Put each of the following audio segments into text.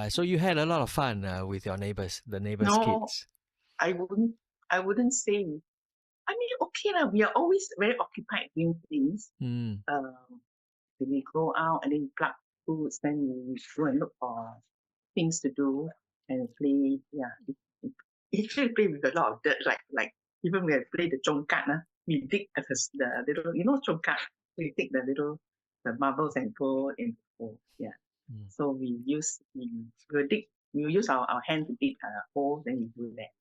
So you had a lot of fun with your the neighbors' No, kids. I wouldn't. I wouldn't say. I mean, okay lah. We are always very occupied doing things. Mm. When we go out and then pluck foods, then we go and look for things to do and play. Yeah, actually play with a lot of dirt. Like even when we play the congkat, we dig the little, congkat. We take the marbles and go in the hole. Yeah. Mm. So we use our hand to dig a hole, then we do that.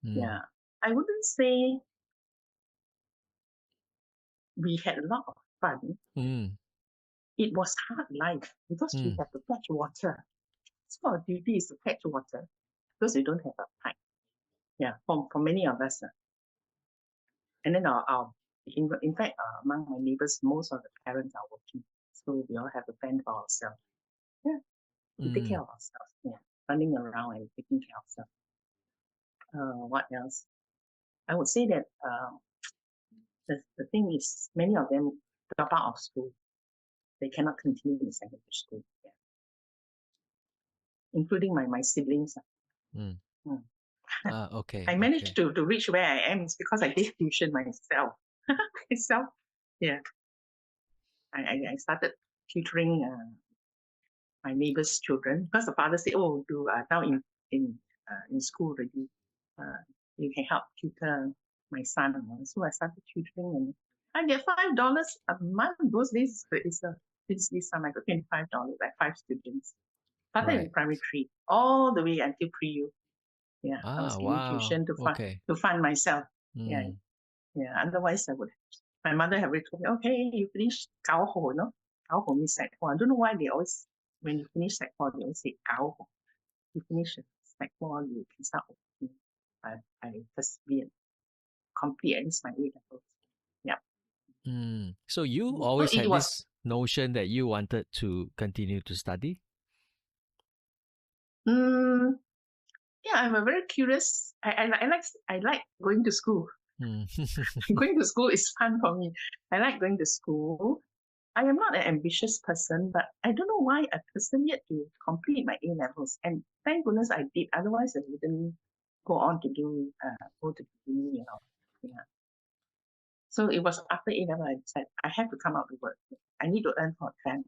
Yeah. I wouldn't say we had a lot of fun. It was hard life because we have to fetch water. So our duty is to fetch water because we don't have a pipe. Yeah, for many of us. And then in fact, among my neighbors, most of the parents are working. So we all have to fend for ourselves. Yeah, we take care of ourselves. Yeah, running around and taking care of ourselves. What else? I would say that the thing is, many of them drop out of school. They cannot continue in secondary school. Yeah. Including my siblings. Okay. I managed to reach where I am is because I gave tuition myself. Yeah. I started tutoring my neighbors' children because the father said, "Oh, you are now in school already. You can help tutor my son." So I started tutoring, and I get $5 a month. Those days this time I got $25, like 5 students. Started in primary 3, all the way until pre-U. Yeah, I was giving tuition to fund myself. Yeah. Otherwise, I would. My mother had already told me, "Okay, you finish Gao Ho, no? Gao Ho means Sec 4. I don't know why they always, when you finish Sec 4, they always say Gao Ho. You finish Sec 4, you can start working." I persevered, complete at least my A levels. Yeah. So you always had this notion that you wanted to continue to study? Yeah, I'm a very curious. I like going to school. Going to school is fun for me. I like going to school. I am not an ambitious person, but I don't know why I persevered to complete my A levels, and thank goodness I did. Otherwise, I wouldn't go on to go to uni. Yeah. So it was after A level I said I have to come out to work. I need to earn for family.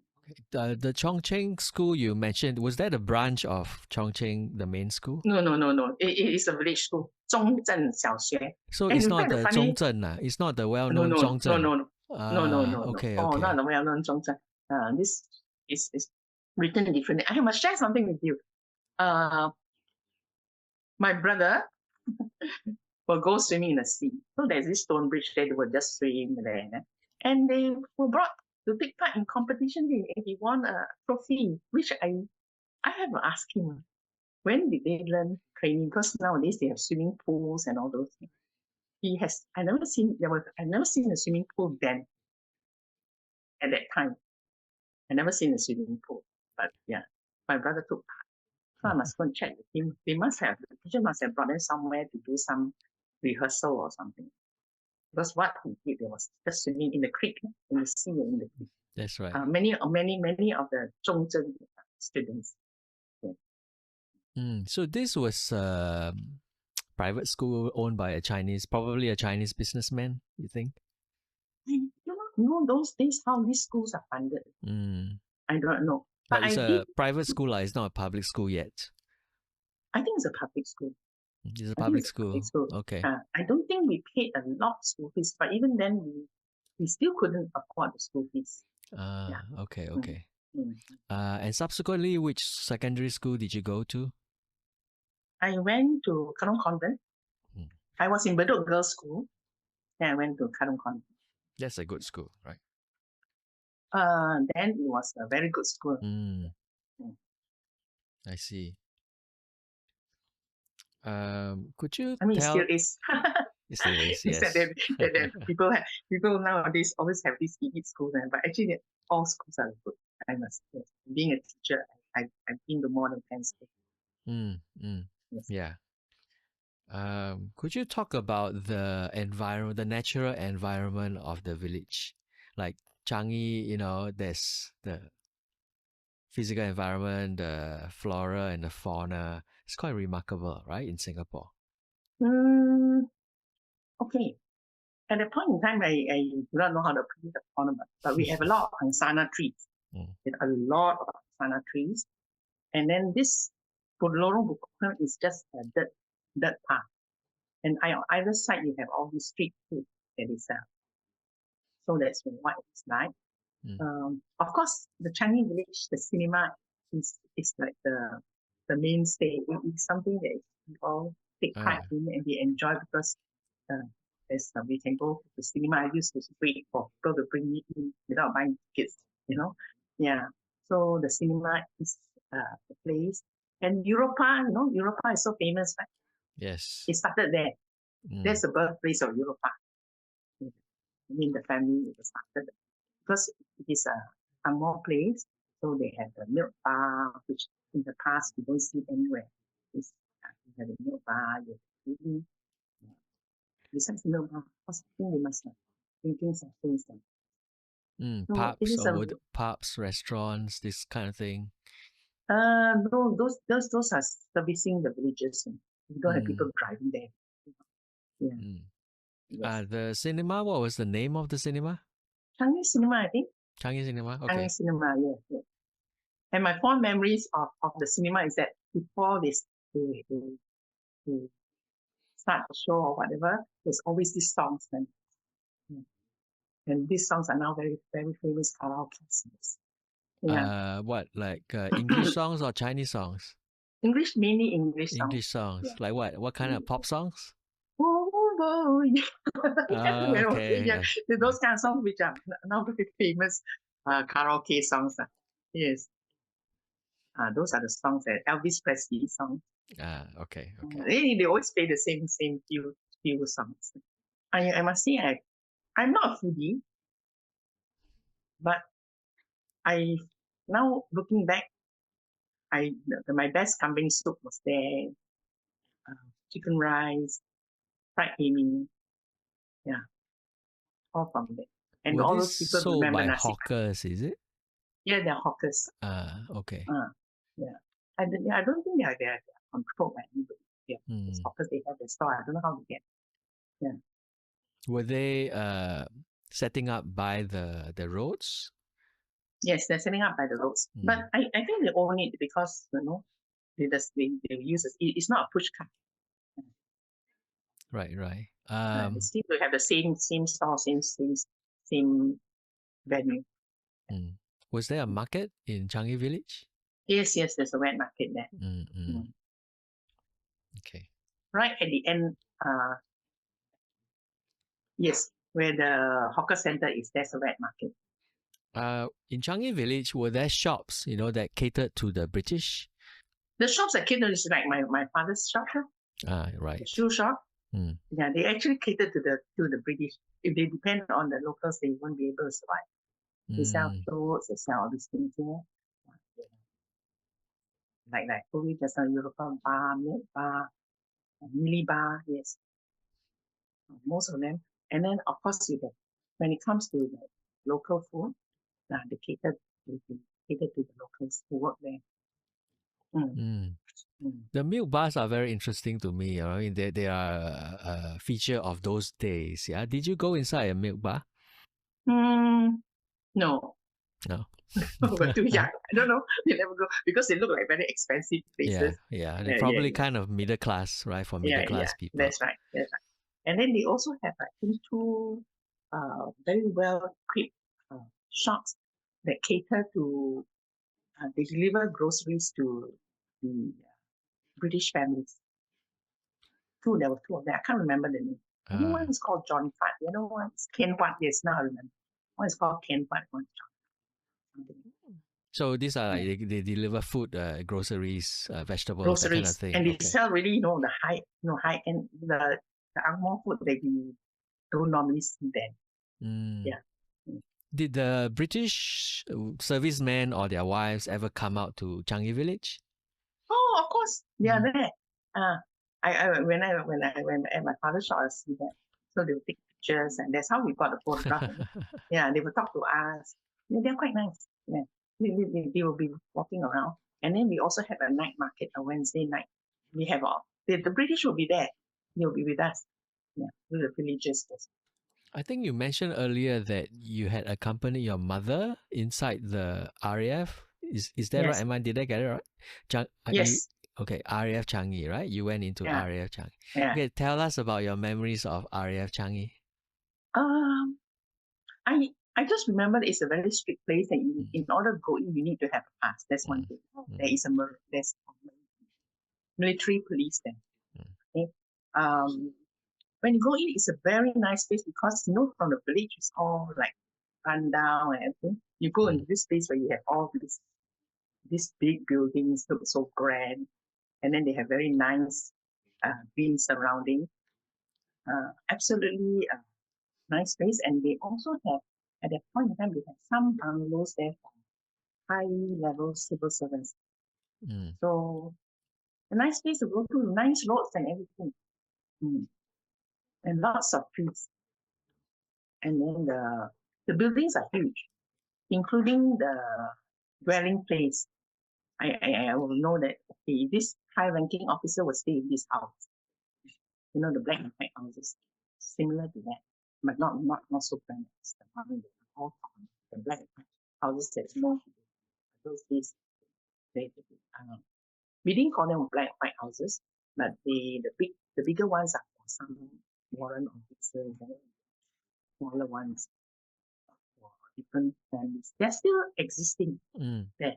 The Chongqing school you mentioned, was that a branch of Chongqing, the main school? No. It is a village school, 中正小学. So it's not the Zhongzhen, it's not the well-known Zhongzhen. No. Okay. Not the well-known 中正. This is written differently. I must share something with you. My brother will go swimming in the sea. So there's this stone bridge there. They will just swim there, and they were brought to take part in competition. And he won a trophy, which I have to ask him, when did they learn training? Because nowadays they have swimming pools and all those things. I never seen a swimming pool then. At that time, I never seen a swimming pool. But yeah, my brother took part. So I must go and check with him. The teacher must have brought them somewhere to do some rehearsal or something. Because what he did, there was just swimming in the creek, in the sea, in the creek. That's right. Many of the Zhongzhen students. Yeah. So this was a private school owned by probably a Chinese businessman, you think? I do not know those days how these schools are funded. I don't know. But it's a private school, it's not a public school yet. I think it's a public school. It's a public school. Okay. I don't think we paid a lot of school fees, but even then we still couldn't afford the school fees. Okay. And subsequently, which secondary school did you go to? I went to Kadong Convent. I was in Bedok Girls' School. Then I went to Kadong Convent. That's a good school, right? Then it was a very good school. I see. Could you tell? It still is. It still is, yes. that people nowadays always have these elite schools, but actually all schools are good. I must say. Being a teacher, I've been to more than 10 schools. Yes. Yeah. Could you talk about the environment, the natural environment of the village? Like Changi, there's the physical environment, the flora and the fauna. It's quite remarkable, right, in Singapore? Mm, okay. At that point in time, I do not know how to appreciate the ornament, but we have a lot of angsana trees. Mm. A lot of angsana trees. And then this Lorong Bukukan is just a dirt path. And on either side, you have all these street food that they sell. So that's what it's like. Of course, the Changi Village, the cinema is like the mainstay. It is something that we all take pride in and we enjoy because we can go to the cinema. I used to wait for people to bring me in without buying tickets, Yeah. So the cinema is the place. And Europa, Europa is so famous, right? Yes. It started there. That's the birthplace of Europa. I mean, the family started because it is a Angmo place. So they have the milk bar, which in the past you don't see anywhere. You have the milk bar, you have the besides milk bar, because I think they must have drinking sessions. So it Pubs is or pubs, restaurants, this kind of thing. No, those are servicing the villages. You don't have people driving there. Yeah. Yes. The cinema, what was the name of the cinema? Changi Cinema, I think. Changi Cinema, okay. Changi Cinema, yeah. And my fond memories of the cinema is that before they start the show or whatever, there's always these songs. And these songs are now very, very famous karaoke songs. Yeah. What, like English songs or Chinese songs? English, mainly English songs. English songs. Yeah. Like what? What kind of pop songs? Okay. Those kind of songs which are now very famous karaoke songs. Yes. Those are the songs that Elvis Presley songs. Okay. They always play the same few songs. I must say I'm not a foodie, but I now looking back, my best kambing soup was there, chicken rice, fried amy, yeah, all from there. And were all these those people sold remember by nasi. hawkers, is it? Yeah, they're hawkers. Okay. Yeah. I don't think they're controlled by anybody. Yeah. It's hawkers, they have their store. I don't know how to get. Yeah. Were they setting up by the roads? Yes, they're setting up by the roads. But I think they own it because they use it. It's not a push cart. Right. They seem to have the same store, same venue. Was there a market in Changi Village? Yes, there's a wet market there. Okay. Right at the end, yes, where the hawker center is, there's a wet market. In Changi Village, were there shops, that catered to the British? The shops that catered is like my father's shop. Right. The shoe shop. Yeah, they actually cater to the British. If they depend on the locals, they won't be able to survive. They sell clothes, they sell all these things here. Like probably just a Europa bar, milk bar, milli bar, yes. Most of them. And then of course when it comes to the local food, they cater to the locals who work there. The milk bars are very interesting to me. I mean, they are a feature of those days. Yeah. Did you go inside a milk bar? No. We're too young. I don't know. They never go because they look like very expensive places. Yeah. They're probably kind of middle class, right? For middle class people. That's right. And then they also have, I think, two very well equipped shops that cater to. They deliver groceries to the British families. There were two of them. I can't remember the name. One is called John Fat. The other one is Ken Wat. Yes, now I remember. One is called Ken Wat. One is John. So these are like they deliver food, groceries, vegetables, that kind of thing. And they sell really, the high end, the Angmo food that we don't normally see then. Yeah. Did the British servicemen or their wives ever come out to Changi Village? Oh, of course, they are there. When at my father's shop, I see that. So they will take pictures, and that's how we got the photograph. Yeah, they will talk to us. They're quite nice. Yeah. They will be walking around. And then we also have a night market, a Wednesday night. We have the British will be there. They'll be with us. Yeah, with the villagers. I think you mentioned earlier that you had accompanied your mother inside the RAF. Is that right? Yes, Did I get it right? You yes, okay? RAF Changi, right? You went into yeah, RAF Changi. yeah. Okay, tell us about your memories of RAF Changi. Um, I just remember it's a very strict place, and in order to go in, you need to have a pass. That's one Mm, thing. mm, There's military police there. mm, Okay. When you go in, it's a very nice place because from the village it's all like run down and everything. You go into mm, this place where you have all these big buildings look so grand, and then they have very nice green surrounding. Absolutely nice place, and they also have at that point in time they have some bungalows there for high level civil servants. mm, So a nice place to go to, nice roads and everything, and lots of trees. And then the buildings are huge, including the dwelling place. I will know that okay, this high-ranking officer will stay in this house. The black and white houses, similar to that, but not so grand as the one that all the black and white houses that's more those days. They, we didn't call them black and white houses, but the bigger ones are for some warrant officers, and smaller ones for different families. They're still existing mm. there.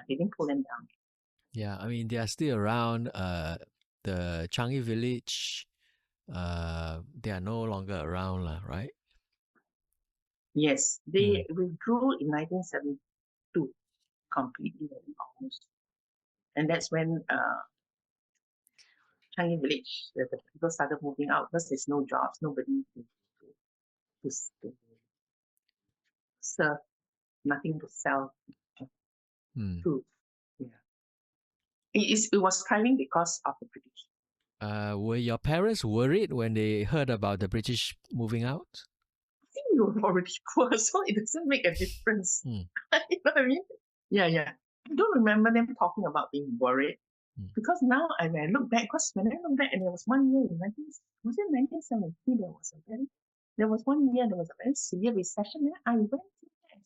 They didn't pull them down. Yeah, they are still around. The Changi Village, they are no longer around, lah, right? Yes, Mm, they withdrew in 1972 completely almost. And that's when Changi Village, the people started moving out because there's no jobs, nobody to serve, nothing to sell mm. food. Yeah. It was thriving because of the British. Were your parents worried when they heard about the British moving out? I think we were already poor, so it doesn't make a difference. Mm, You know what I mean? Yeah, yeah. I don't remember them talking about being worried mm, because now when I look back, because when I look back, and there was one year in 1973, there was one year there was a very severe recession, and I went through that.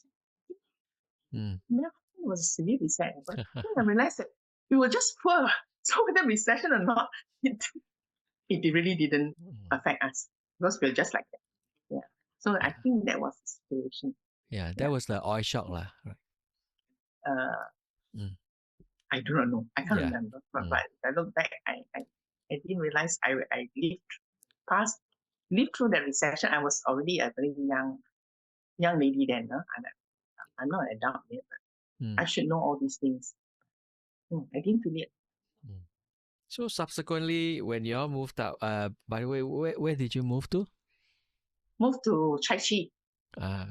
mm. It was a severe recession, but then I realized that we were just poor. So whether recession or not, it really didn't Mm. affect us because we were just like that. Yeah. So I Yeah, think that was the situation. yeah, that Yeah. was the oil shock, lah. Right. Uh, Mm, I do not know. I can't yeah. remember. But Mm, I look back, I didn't realize I lived through that recession. I was already a very young lady then. I'm not an adult yet, but mm, I should know all these things. I didn't feel it. mm. So subsequently, when you all moved out, by the way, where did you move to? Moved to Chai Chee.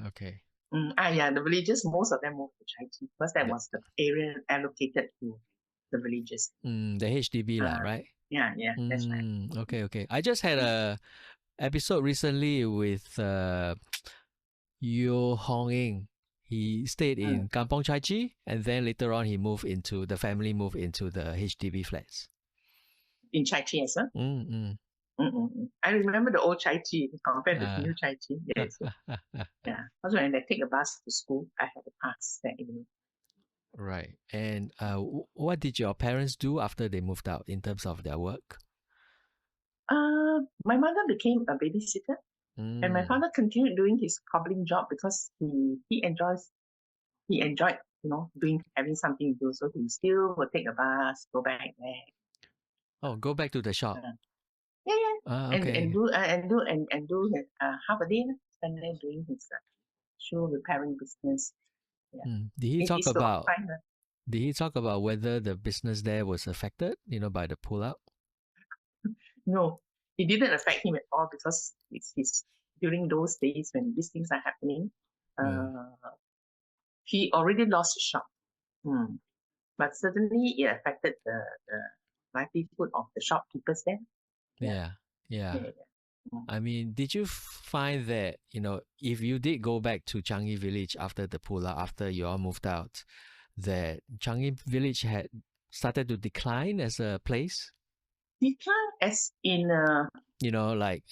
Okay. Yeah, the villages, most of them moved to Chai Chee because that The, was the area allocated to the villages. the HDB lah, Uh, right? yeah, that's right. Okay, okay. I just had a episode recently with Yo Hong Ing. He stayed Mm. in Kampong Chai Chee, and then later on the family moved into the HDB flats. In Chai Chee as well. Mm, I remember the old Chai Chee compared to the mm. new Chai Chee. Yes. Yeah. Also, when I take a bus to school, I had to pass that evening. Right. And what did your parents do after they moved out in terms of their work? My mother became a babysitter, and my Mm. father continued doing his cobbling job because he enjoyed doing having something to do. So he still would take a bus, go back there. Oh, go back to the shop. Uh, yeah, Okay. and do his, half a day, spend there doing his shoe repairing business. Yeah, Did he talk it's to about occupy her. Did he talk about whether the business there was affected, by the pullout? No, it didn't affect him at all because it's during those days when these things are happening. Mm. He already lost his shop. But certainly it affected the livelihood of the shopkeepers there. Yeah. Yeah. Yeah. Yeah. I mean, did you find that, if you did go back to Changi Village after the Pullout, after you all moved out, that Changi Village had started to decline as a place? Decline as in Like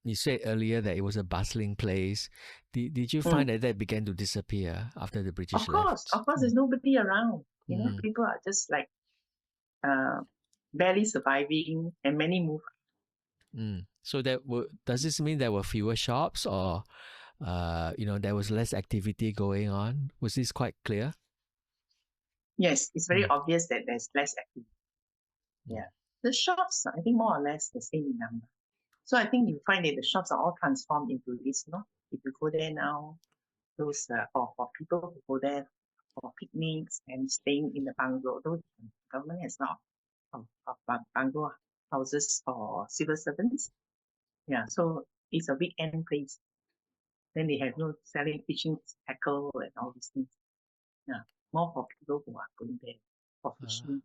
you said earlier that it was a bustling place. Did you mm, find that began to disappear after the British of left? course, there's nobody around. Mm. People are just like uh, barely surviving, and many move. So does this mean there were fewer shops, or there was less activity going on? Was this quite clear? Yes, it's very Mm. obvious that there's less activity. Yeah, the shops, I think, more or less the same number. So I think you find that the shops are all transformed into this. If you go there now, those for people who go there for picnics and staying in the bungalow, those government has not of bungalow houses for civil servants. Yeah, so it's a weekend place. Then they have selling fishing tackle and all these things. Yeah, more for people who are going there for Ah. fishing.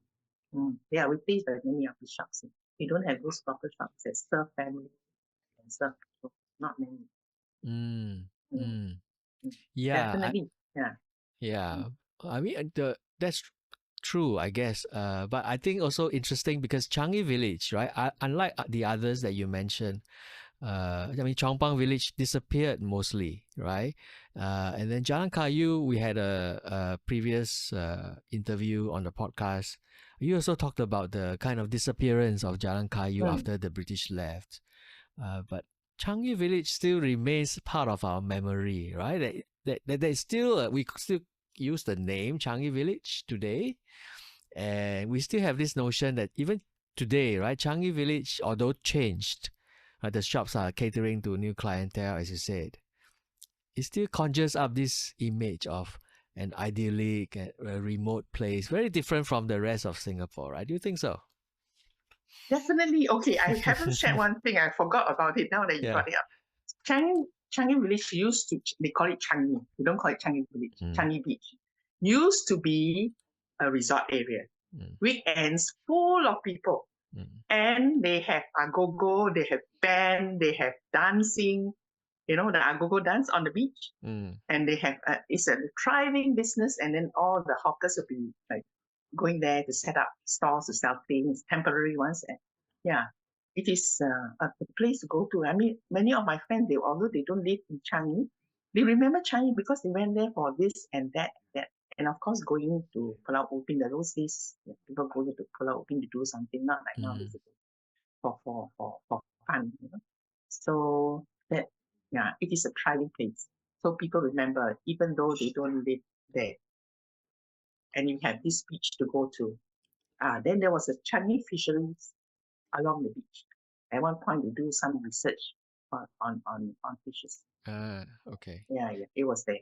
They are replaced by many of the shops. They don't have those proper shops that serve family and serve people. Not many. Mm. Mm, Mm. mm. Yeah, Definitely. Yeah. yeah. Mm, I mean, that's true, I guess. But I think also interesting because Changi Village, right? Unlike the others that you mentioned, I mean, Chong Pang Village disappeared mostly, right? And then Jalan Kayu, we had a previous interview on the podcast. You also talked about the kind of disappearance of Jalan Kayu mm. after the British left. But Changi Village still remains part of our memory, right? That still we still use the name Changi Village today, and we still have this notion that even today, right, Changi Village, although changed, the shops are catering to new clientele, as you said, it still conjures up this image of an idyllic, a remote place, very different from the rest of Singapore, right? Do you think so? Definitely. Okay, I haven't shared one thing. I forgot about it now that you Yeah. brought it up. Changi Village used to, they call it Changi. We don't call it Changi Village. Mm, Changi Beach. Used to be a resort area. mm, Weekends full of people. mm, And they have agogo, they have band, they have dancing, the agogo dance on the beach. mm, And they have, it's a thriving business. And then all the hawkers will be like going there to set up stalls to sell things, temporary ones. And yeah, it is a place to go to. I mean, many of my friends, although they don't live in Changi, they remember Changi because they went there for this and that and that. And of course, going to Pulau Ubin, those days, people go to Pulau Ubin to do something, not like mm. nowadays, for fun. So that, yeah, it is a thriving place. So people remember, even though they don't live there. And you have this beach to go to. Then there was a Changi fisheries along the beach. At one point, we do some research on fishes. Okay. Yeah, it was there.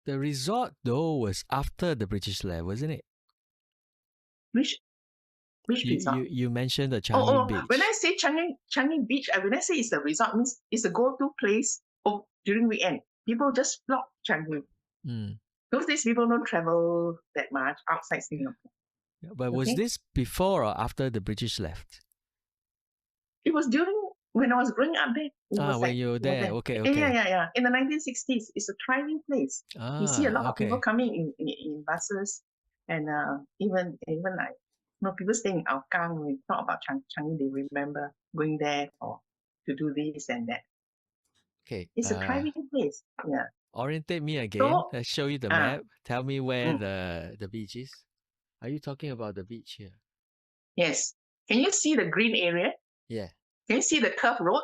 The resort, though, was after the British left, wasn't it? Which which You resort? you, you mentioned the Changi Oh, when I Beach. say Changi Beach, when I say it's the resort, means it's a go-to place during weekend. People just flock Changi. Mm. Those days, people don't travel that much outside Singapore. Yeah, but was Okay, this before or after the British left? it was during when I was growing up there. It was When like you were it was there. there. Okay, Yeah, okay. yeah, yeah. In the 1960s, it's a thriving place. You see a lot of people Okay. coming in buses, and even like people staying in Hougang. When we talk about Changi, they remember going there to do this and that. Okay. It's a thriving place. Yeah. Orientate me again. So Let's show you the ah map. Tell me where mm, the beach is. Are you talking about the beach here? yes. Can you see the green area? Yeah. Can you see the curved road?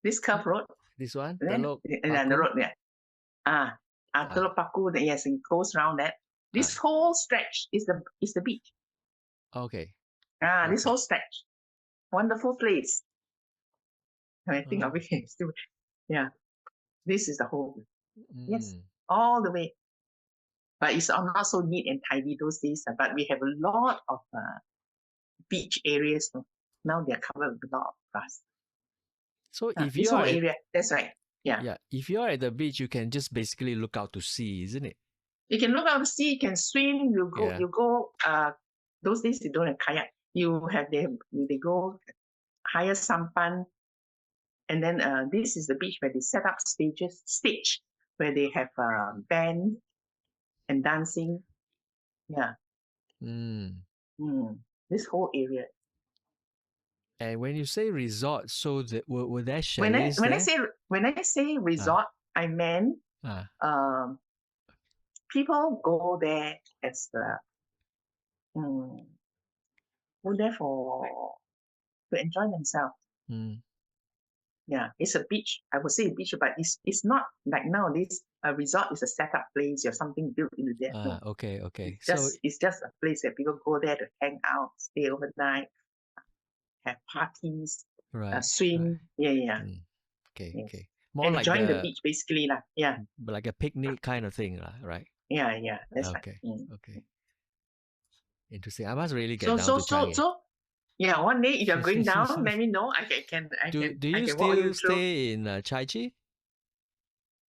This curved road. This one? Then Telok the Paku? road there. Telok Paku, yes, it goes around that. This Ah. whole stretch is the beach. Okay. This Okay. whole stretch. Wonderful place. When I think of Oh. it, still, yeah, this is the whole. Yes, Mm. all the way. But it's not so neat and tidy those days. But we have a lot of beach areas. Now they're covered with a lot of grass. So if This you whole are at area, that's right. Yeah. yeah, if you are at the beach, you can just basically look out to sea, isn't it? You can look out to sea, you can swim, Yeah. those days they don't have kayak. They go higher sampan. And then this is the beach where they set up stage where they have band and dancing. Yeah. This whole area. And when you say resort, so were there When I chalets there? when I say resort, I meant people go there as go there to enjoy themselves. Yeah, it's a beach. I would say a beach, but it's not like nowadays. A resort is a set-up place or something built into there. No. Okay. It's just a place that people go there to hang out, stay overnight, have parties, right, swim. right. Yeah. Okay, Yes. okay. More like Enjoying the beach, basically, lah. Yeah. like a picnic kind of thing, right? Yeah. That's Okay, like. okay. Interesting. I must really get down to Changi. So, yeah. One day, if you're going down, let me know. I can Do you walk you still through. stay in Chai Chee?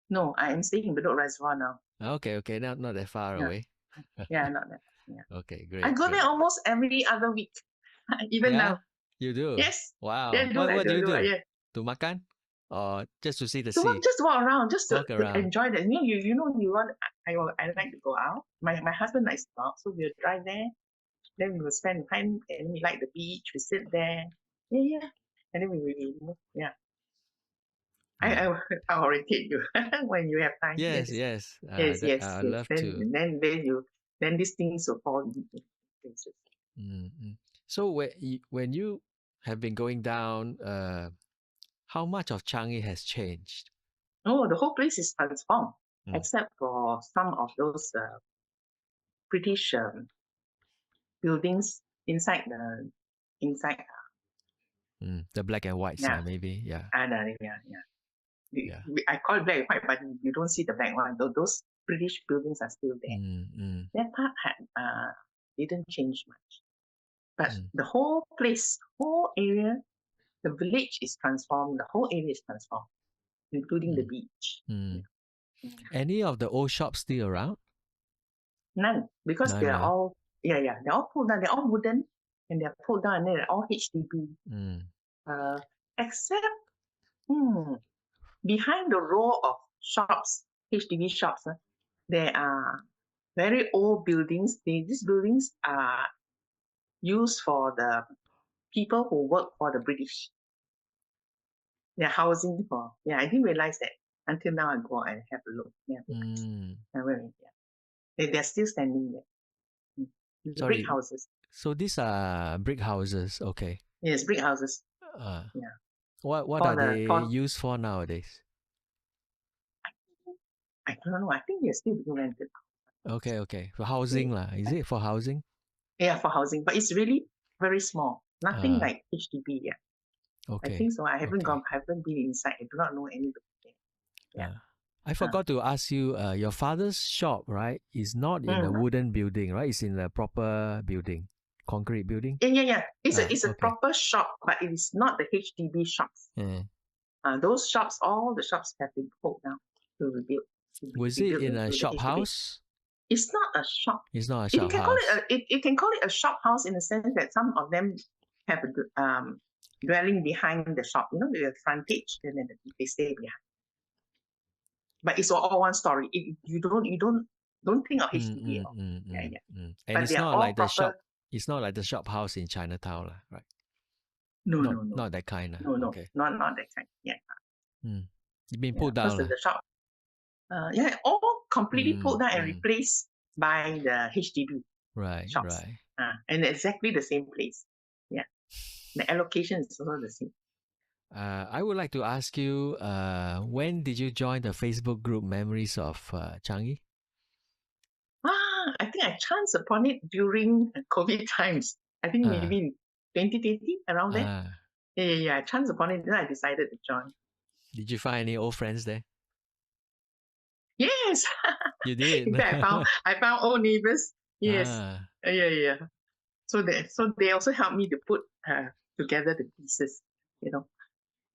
No, I am staying in Pullout Reservoir now. Okay, not that far away. Yeah, not that. Yeah. Okay, great. I go there almost every other week, even now. You do? Yes. Wow. Yeah, What do you do? Yeah. To makan? Or just to see the So sea? just walk around, just to around. enjoy that. You want. I like to go out. My husband likes to go out, so we'll drive there. Then we will spend time, and we like the beach. We sit there. Yeah. And then we move. Yeah. I orientate you when you have time. Yes. Yes. I'd love to. Then these things will fall into places. So when you have been going down, how much of Changi has changed? Oh, the whole place is transformed, except for some of those British buildings inside the black and white side, maybe. Yeah. I call it black and white, but you don't see the black one. Those British buildings are still there. That part didn't change much, but the whole place, whole area, the village is transformed. The whole area is transformed, including the beach. Any of the old shops still around? None, because None, they're all they're all pulled down. They're all wooden, and they're pulled down, and they're all HDB. Except behind the row of shops, HDB shops, there are very old buildings. These buildings are used for the people who work for the British. They're housing for. Yeah, I didn't realize that until now. I go and have a look. They're still standing there. Sorry. Brick houses. So these are brick houses, okay. Yes, brick houses. What are they used for nowadays? I don't know. I think they're still being rented. Okay. For housing lah. Is it for housing? Yeah, for housing. But it's really very small. Nothing like HDB yet. Okay. I think so. I haven't been inside. I do not know anybody there. I forgot to ask you, your father's shop, right, is not in a wooden building, right? It's in a proper building, concrete building? Yeah. It's a proper shop, but it is not the HDB shops. Those shops, all the shops have been pulled down to rebuild. Was it in a shop house? It's not a shop. It's not a shop house. You can call it a shop house in the sense that some of them have a dwelling behind the shop. The frontage, and then they stay behind. But it's all one story. You don't think of HDB. And but it's not like the shop. It's not like the shop house in Chinatown, right? No. Not that kind. No. Okay. Not that kind. Yeah. It's been pulled down. The shop. All completely pulled down and replaced by the HDB. Shops. And exactly the same place. Yeah. The allocation is also the same. I would like to ask you, when did you join the Facebook group Memories of Changi? I think I chanced upon it during COVID times. I think maybe in 2020, around there. Yeah. I chanced upon it, then I decided to join. Did you find any old friends there? Yes. You did? In fact, I found old neighbors. Yes. Yeah. So they also helped me to put together the pieces,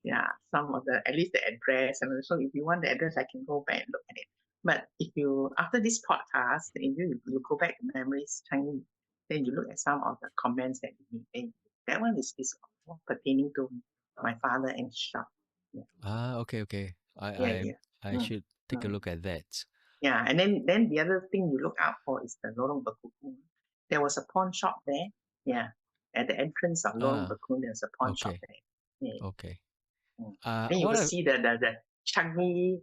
Yeah, some of at least the address. And so if you want the address, I can go back and look at it. But if after this podcast, you go back to Memories Changi, then you look at some of the comments that you made, That one is all pertaining to my father and his shop. Okay. Yeah, I yeah. I Mm, should take a mm. look at that. Yeah, and then the other thing you look out for is the Lorong Bekukung. There was a pawn shop there. Yeah, at the entrance of Lorong Ah, Bekukung, there's a pawn shop okay. there. Yeah. Okay. Mm. Then you What will I see the Changi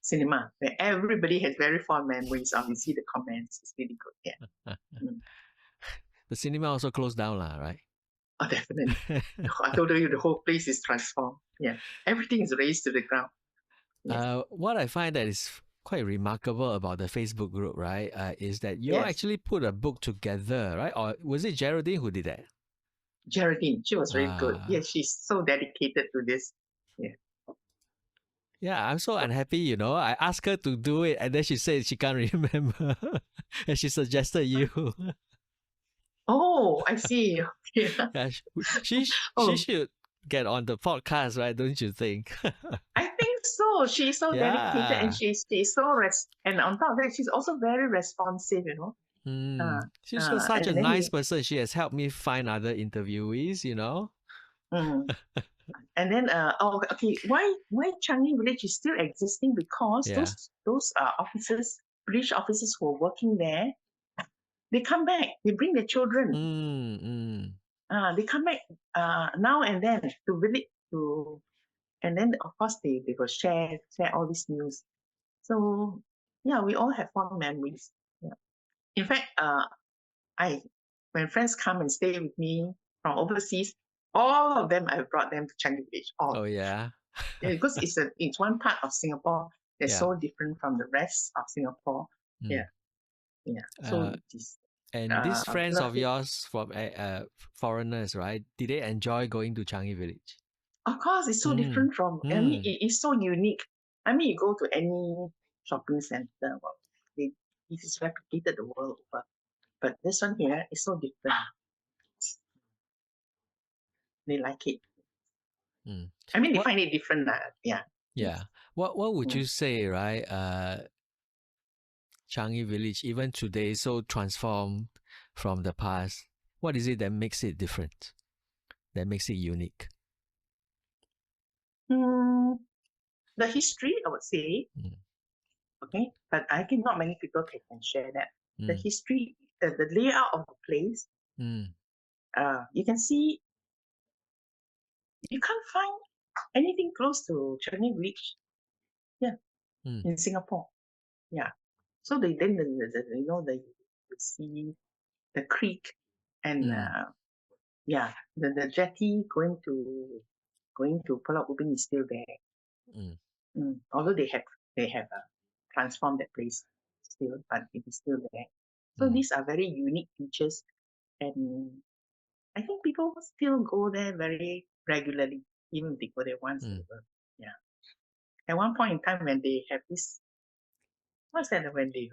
cinema where everybody has very fond memories of. You see the comments. It's really good. Yeah. Mm. the cinema also closed down, lah, right? Oh, definitely. I told you the whole place is transformed. Yeah. Everything is raised to the ground. Yes. What I find that is quite remarkable about the Facebook group, right, is that you Yes. actually put a book together, right? Or was it Geraldine who did that? Geraldine, she was very good. Ah, Yeah, she's so dedicated to this. Yeah. yeah, I'm so unhappy, you know. I asked her to do it, and then she said she can't remember, and she suggested you. Oh, I see. Yeah. Yeah, she Oh, should get on the podcast, right? Don't you think? I think so. She's so dedicated and Yeah. she's so and on top of that, she's also very responsive, you know. She's such a And then nice person. She has helped me find other interviewees, you know. mm, and then oh, okay, why Changi Village is still existing, because Yeah. those officers, British officers who are working there, they come back, they bring their children. They come back now and then to visit to, and then of course they will share all this news. So yeah, we all have fond memories. Yeah. In fact, when friends come and stay with me from overseas, all of them I brought them to Changi Beach. All. Oh yeah. Yeah, because it's one part of Singapore that's Yeah. so different from the rest of Singapore. Mm. Yeah, yeah. So it is And these friends of lovely. yours from foreigners, right? Did they enjoy going to Changi Village? Of course, it's so different from. I mean, it's so unique. I mean, you go to any shopping center, well, it is replicated the world over. But this one here is so different. They like it. I mean, they find it different. Yeah. Yeah. What would Mm. you say, right? Changi Village, even today, so transformed from the past. What is it that makes it different? That makes it unique? The history, I would say. Okay, but I think not many people can share that. The history, the layout of the place. You can see, you can't find anything close to Changi Beach. Yeah, in Singapore. Yeah. So then you see the creek and the jetty going to Pullout Ubin is still there. Although they have transformed that place still, but it is still there. So these are very unique features, and I think people still go there very regularly, even if they go there once in a while. Yeah. At one point in time, when they have this, what's that?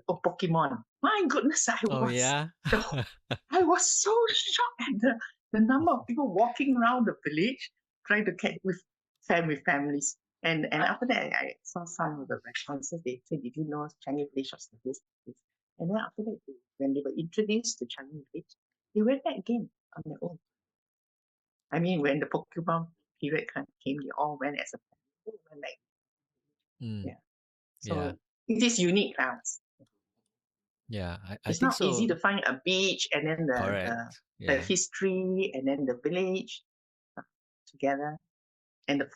Pokemon. My goodness, I was so shocked at the number of people walking around the village trying to catch with families. And after that, I saw some of the responses. They said, "Did you know Changi Village was this?" And then after that, when they were introduced to Changi Village, they went back again on their own. I mean, when the Pokemon period came, they all went as a family. Went back. Yeah. So it is unique now. Yeah, I It's think not so. easy to find a beach and then the history and then the village together, and the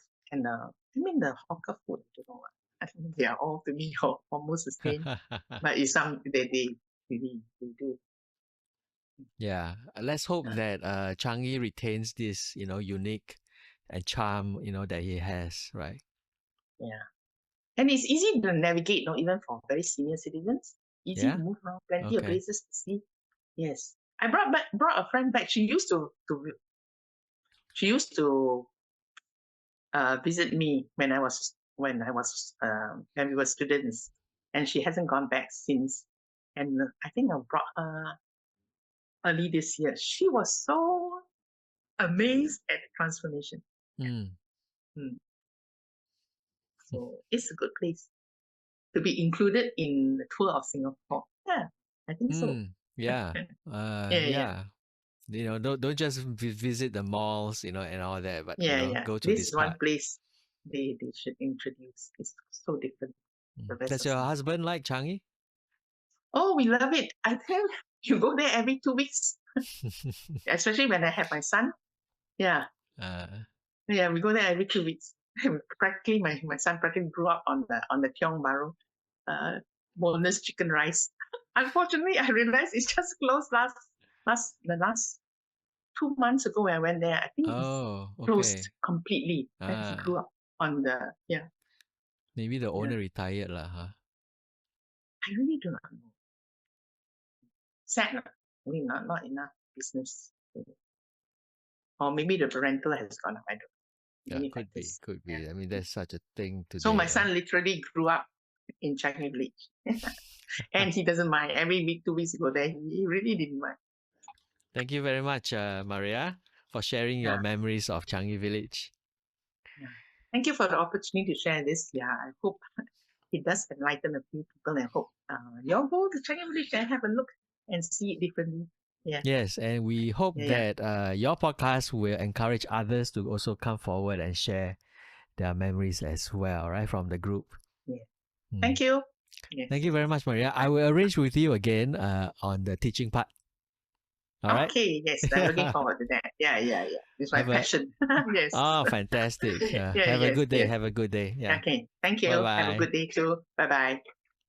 hawker food. I don't know. I think they are all, to me, almost the same. But it's some they do. Yeah, let's hope that Changi retains this, unique and charm, that he has, right? Yeah, and it's easy to navigate, even for very senior citizens. Easy to move around, plenty of places to see. Yes, I brought a friend back. She used to visit me when we were students, and she hasn't gone back since. And I think I brought her early this year. She was so amazed at the transformation. So it's a good place to be included in the tour of Singapore. Yeah, I think so. Yeah. Yeah. Don't just visit the malls, and all that, but Yeah. go to This this is one part. place they should introduce. It's so different from the rest Does of your Singapore. husband like Changi? Oh, we love it. I tell you go there every 2 weeks, especially when I have my son. Yeah. uh, Yeah, we go there every 2 weeks. Practically, my son practically grew up on the Tiong Bahru, boneless chicken rice. Unfortunately, I realized it's just closed the last 2 months ago when I went there. I think it's oh, closed okay. completely. And he grew up on the Maybe the yeah. owner retired lah, huh? I really do not know. Sad, lah. I mean, not enough business, or maybe the rental has gone up. I don't know. Yeah, Many could be, factors. could be. Yeah. I mean, there's such a thing So my today. son literally grew up in Changi Village. And he doesn't mind. Every week, 2 weeks ago there, he really didn't mind. Thank you very much, Maria, for sharing your Yeah. memories of Changi Village. Yeah. Thank you for the opportunity to share this. Yeah, I hope it does enlighten a few people, and hope you all go to Changi Village and have a look and see it differently. Yeah. Yes, and we hope Yeah. that your podcast will encourage others to also come forward and share their memories as well, right, from the group. Yeah. Mm. Thank you. Yes. Thank you very much, Maria. I will arrange with you again on the teaching part. All right. Okay. Yes, I'm looking forward to that. Yeah. It's my Have a- passion. Yes. Oh, fantastic. Yeah, Have a yes, good day. yes. Have a good day. Yeah. Okay. Thank you. Have a Bye-bye. good day too. Bye bye.